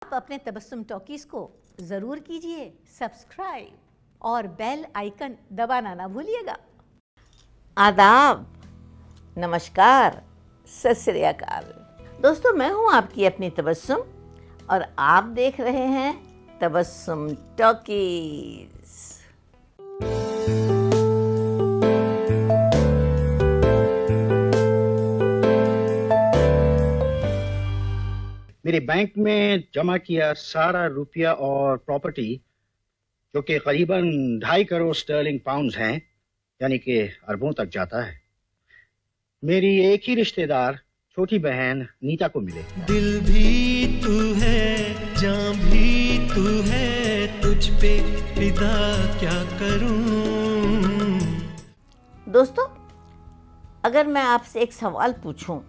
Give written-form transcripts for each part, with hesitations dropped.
आप अपने तबस्सुम टॉकीज को ज़रूर कीजिए सब्सक्राइब और बेल आइकन दबाना ना भूलिएगा। आदाब, नमस्कार, सत श्री अकाल। दोस्तों, मैं हूँ आपकी अपनी तबस्सुम और आप देख रहे हैं तबस्सुम टॉकीज। मेरे बैंक में जमा किया सारा रुपया और प्रॉपर्टी, जो कि करीबन 2.5 करोड़ स्टर्लिंग पाउंड्स हैं, यानी कि अरबों तक जाता है, मेरी एक ही रिश्तेदार छोटी बहन नीता को मिले। दिल भी तू है, जान भी तू है, तुझ पे फिदा क्या करूं। दोस्तों, अगर मैं आपसे एक सवाल पूछूं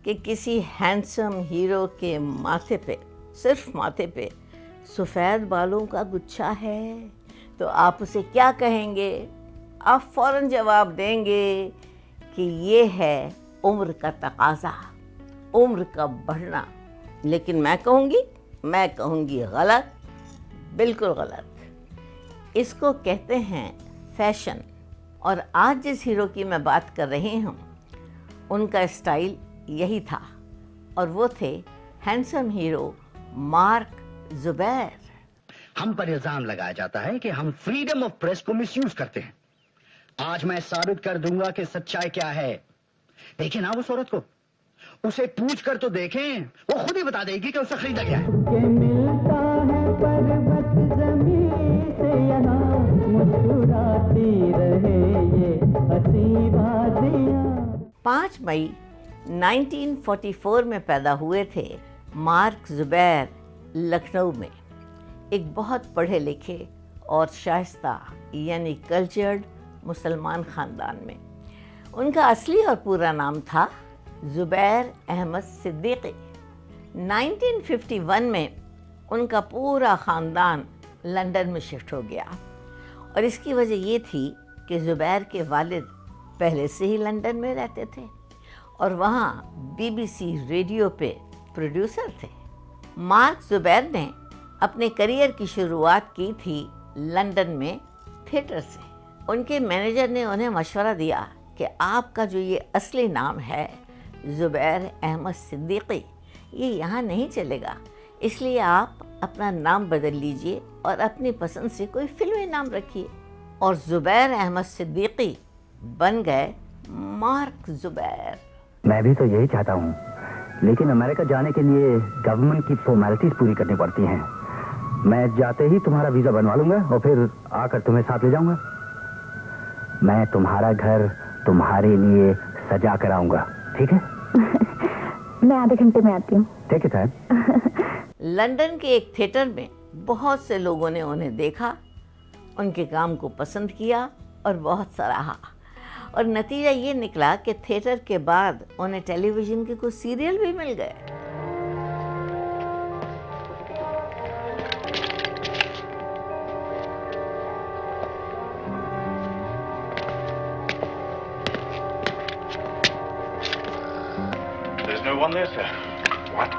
कि किसी हैंडसम हीरो के माथे पे, सिर्फ माथे पे सफ़ेद बालों का गुच्छा है, तो आप उसे क्या कहेंगे? आप फ़ौरन जवाब देंगे कि ये है उम्र का तकाज़ा, उम्र का बढ़ना। लेकिन मैं कहूँगी गलत, बिल्कुल गलत। इसको कहते हैं फैशन। और आज जिस हीरो की मैं बात कर रही हूँ, उनका स्टाइल यही था, और वो थे हैंडसम हीरो मार्क ज़ुबैर। हम पर इल्जाम लगाया जाता है कि हम फ्रीडम ऑफ प्रेस को मिसयूज करते हैं। आज मैं साबित कर दूंगा कि सच्चाई क्या है। देखें ना उस औरत को, उसे पूछ कर तो देखें, वो खुद ही बता देगी कि उसे खरीदा क्या है। मिलता है पर्वत ज़मीन से, यहाँ मुस्कुराती रहे ये हंसी वादियाँ। 5 मई 1944 में पैदा हुए थे मार्क ज़ुबैर लखनऊ में, एक बहुत पढ़े लिखे और शाइस्ता यानी कल्चर्ड मुसलमान ख़ानदान में। उनका असली और पूरा नाम था ज़ुबैर अहमद सिद्दीकी। 1951 में उनका पूरा ख़ानदान लंदन में शिफ्ट हो गया, और इसकी वजह ये थी कि ज़ुबैर के वालिद पहले से ही लंदन में रहते थे और वहाँ BBC रेडियो पे प्रोड्यूसर थे। मार्क ज़ुबैर ने अपने करियर की शुरुआत की थी लंदन में थिएटर से। उनके मैनेजर ने उन्हें मशवरा दिया कि आपका जो ये असली नाम है ज़ुबैर अहमद सिद्दीकी, ये यहाँ नहीं चलेगा, इसलिए आप अपना नाम बदल लीजिए और अपनी पसंद से कोई फिल्मी नाम रखिए। और ज़ुबैर अहमद सिद्दीकी बन गए मार्क ज़ुबैर। मैं भी तो यही चाहता हूँ, लेकिन अमेरिका जाने के लिए गवर्नमेंट की फॉर्मेलिटीज पूरी करनी पड़ती हैं। मैं जाते ही तुम्हारा वीजा बनवा लूंगा और फिर आकर तुम्हें साथ ले जाऊंगा। मैं तुम्हारा घर तुम्हारे लिए सजा कर आऊंगा, ठीक है? मैं आधे घंटे में आती हूँ। ठीक है सर। लंदन के एक थिएटर में बहुत से लोगों ने उन्हें देखा, उनके काम को पसंद किया और बहुत सराहा, और नतीजा ये निकला कि थिएटर के बाद उन्हें टेलीविज़न के कुछ सीरियल भी मिल गए। There's no one there, sir. What?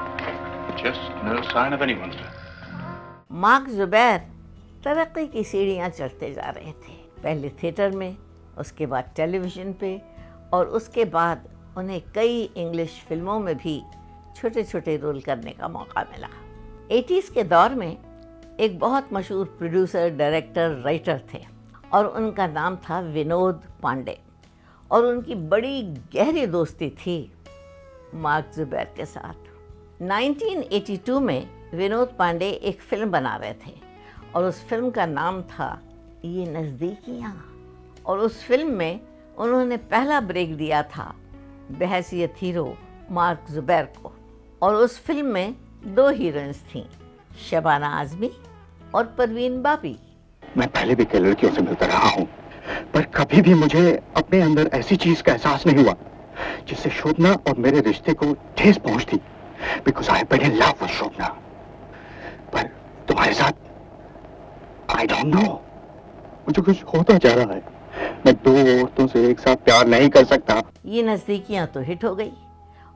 Just no sign of anyone, sir. Mark Zubair तरक्की की सीढ़ियाँ चढ़ते जा रहे थे, पहले थिएटर में, उसके बाद टेलीविज़न पे, और उसके बाद उन्हें कई इंग्लिश फिल्मों में भी छोटे छोटे रोल करने का मौका मिला। 80s के दौर में एक बहुत मशहूर प्रोड्यूसर, डायरेक्टर, राइटर थे, और उनका नाम था विनोद पांडे, और उनकी बड़ी गहरी दोस्ती थी मार्क ज़ुबैर के साथ। 1982 में विनोद पांडे एक फ़िल्म बना रहे थे, और उस फिल्म का नाम था ये नज़दीकियाँ, और उस फिल्म में उन्होंने पहला ब्रेक दिया था बहैसियत हीरो मार्क ज़ुबैर को। और उस फिल्म में 2 हीरोइंस थीं, शबाना आज़मी और परवीन बाबी। मैं पहले भी कई लड़कियों से मिलता रहा हूँ, पर कभी भी मुझे अपने अंदर ऐसी चीज का एहसास नहीं हुआ जिससे शोभना और मेरे रिश्ते को ठेस पहुंचती। Because I been in love with शोभना, पर तुम्हारे साथ I don't know, मुझे कुछ होता जा रहा है। मैं 2 औरतों से एक साथ प्यार नहीं कर सकता। ये नज़दीकियाँ तो हिट हो गई,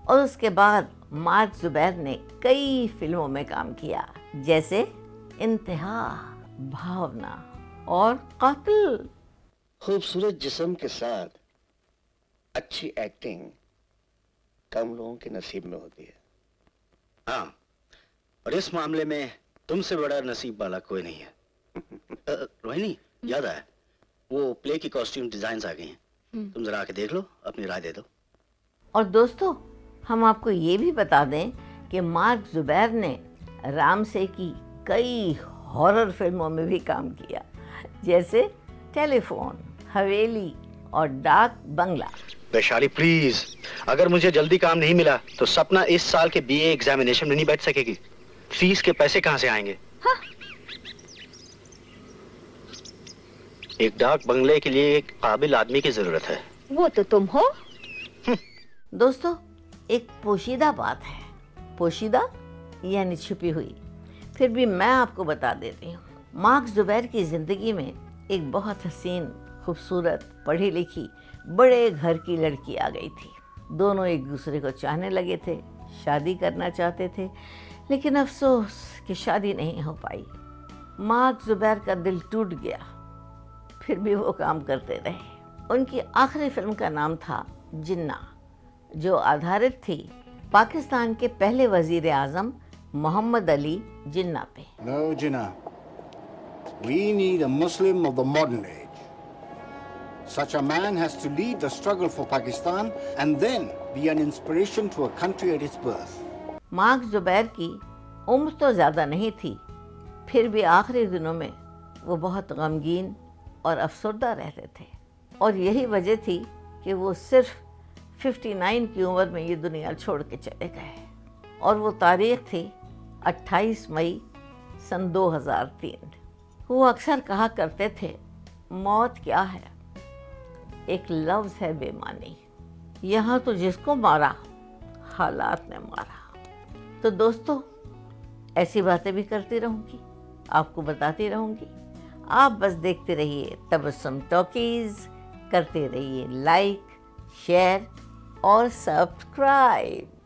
और उसके बाद मार्क ज़ुबैर ने कई फिल्मों में काम किया। जैसे इंतहा, भावना और कातिल। खूबसूरत जिस्म के साथ अच्छी एक्टिंग कम लोगों के नसीब में होती है। हाँ, और इस मामले में तुमसे बड़ा नसीब वाला कोई नहीं है। रोहिणी, याद आया, वो प्ले की कॉस्ट्यूम डिजाइन आ गई हैं। तुम जरा आके देख लो, अपनी राय दे दो। और दोस्तों, हम आपको ये भी बता दें कि मार्क जुबैर ने रामसे की कई हॉरर फिल्मों में भी काम किया, जैसे टेलीफोन, हवेली और डाक बंगला। वैशाली प्लीज, अगर मुझे जल्दी काम नहीं मिला तो सपना इस साल के बीए एग्जामिनेशन में नहीं बैठ सकेगी। फीस के पैसे कहाँ से आएंगे? हाँ। एक डाक बंगले के लिए एक काबिल आदमी की जरूरत है। वो तो तुम हो। दोस्तों, एक पोशीदा बात है, पोशीदा यानी छुपी हुई, फिर भी मैं आपको बता देती हूँ। मार्क जुबैर की जिंदगी में एक बहुत हसीन, खूबसूरत, पढ़ी लिखी, बड़े घर की लड़की आ गई थी। दोनों एक दूसरे को चाहने लगे थे, शादी करना चाहते थे, लेकिन अफसोस कि शादी नहीं हो पाई। मार्क जुबैर का दिल टूट गया, फिर भी वो काम करते रहे। उनकी आखिरी फिल्म का नाम था जिन्ना, जो आधारित थी पाकिस्तान के पहले वजीर आज़म मोहम्मद अली जिन्ना पे। No, Jinnah. We need a Muslim of the modern age. Such a man has to lead the struggle for Pakistan and then be an inspiration to a country at its birth. Mark Zubair की उम्र तो ज़्यादा नहीं थी, फिर भी आखिरी दिनों में वो बहुत गमगीन और अफसरदा रहते थे, और यही वजह थी कि वो सिर्फ 59 की उम्र में ये दुनिया छोड़ के चले गए। और वो तारीख थी 28 मई सन 2003। वो अक्सर कहा करते थे, मौत क्या है, एक लफ्ज़ है बेमानी। यहाँ तो जिसको मारा हालात ने मारा। तो दोस्तों, ऐसी बातें भी करती रहूँगी, आपको बताती रहूँगी। आप बस देखते रहिए तबस्सुम टॉकीज़, करते रहिए लाइक, शेयर और सब्सक्राइब।